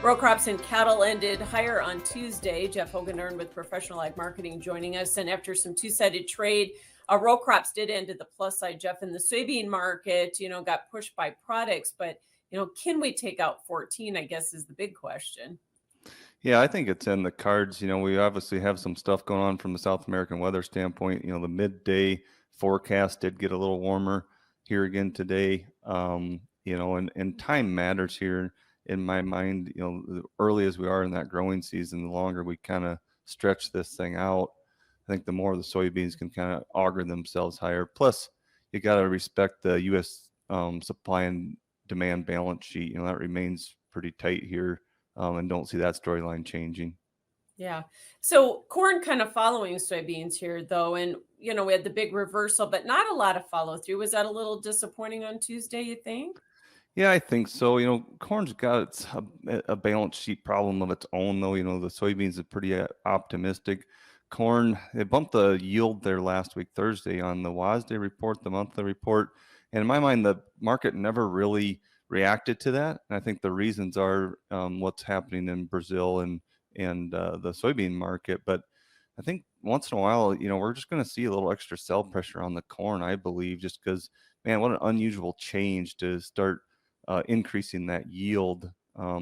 Row crops and cattle ended higher on Tuesday. Jeff Hoogendoorn with Professional Ag Marketing joining us. And after some two-sided trade, row crops did end to the plus side, Jeff. And the soybean market, got pushed by products. But, can we take out 14, I guess, is the big question. Yeah, I think it's in the cards. We obviously have some stuff going on from the South American weather standpoint. The midday forecast did get a little warmer here again today. And time matters here in my mind. The early as we are in that growing season, the longer we kind of stretch this thing out, I think the more the soybeans can kind of auger themselves higher. Plus, you got to respect the U.S. Supply and demand balance sheet. That remains pretty tight here. And don't see that storyline changing. Yeah. So corn kind of following soybeans here, though. And, we had the big reversal, but not a lot of follow through. Was that a little disappointing on Tuesday, you think? Yeah, I think so. Corn's got a balance sheet problem of its own, though. The soybeans are pretty optimistic. Corn, they bumped the yield there last week, Thursday, on the WASDE report, the monthly report. And in my mind, the market never really reacted to that. And I think the reasons are what's happening in Brazil and the soybean market. But I think once in a while, we're just going to see a little extra sell pressure on the corn, I believe, just because, man, what an unusual change to start increasing that yield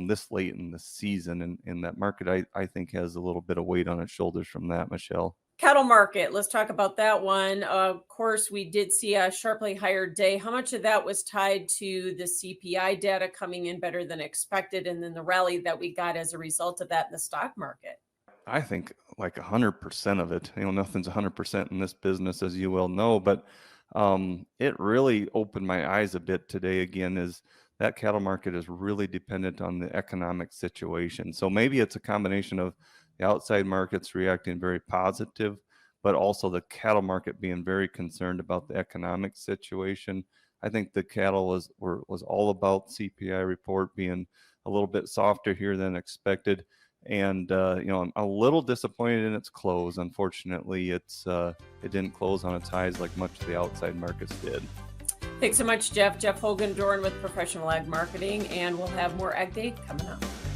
this late in the season. And that market, I think, has a little bit of weight on its shoulders from that, Michelle. Cattle market, let's talk about that one. Of course, we did see a sharply higher day. How much of that was tied to the CPI data coming in better than expected, and then the rally that we got as a result of that in the stock market? I think like 100% of it. Nothing's 100% in this business, as you well know, but it really opened my eyes a bit today again, is that cattle market is really dependent on the economic situation. So maybe it's a combination of the outside markets reacting very positive, but also the cattle market being very concerned about the economic situation. I think the cattle was all about CPI report being a little bit softer here than expected. And I'm a little disappointed in its close. Unfortunately, it didn't close on its highs like much of the outside markets did. Thanks so much, Jeff. Jeff Hoogendoorn with Professional Ag Marketing, and we'll have more Ag Day coming up.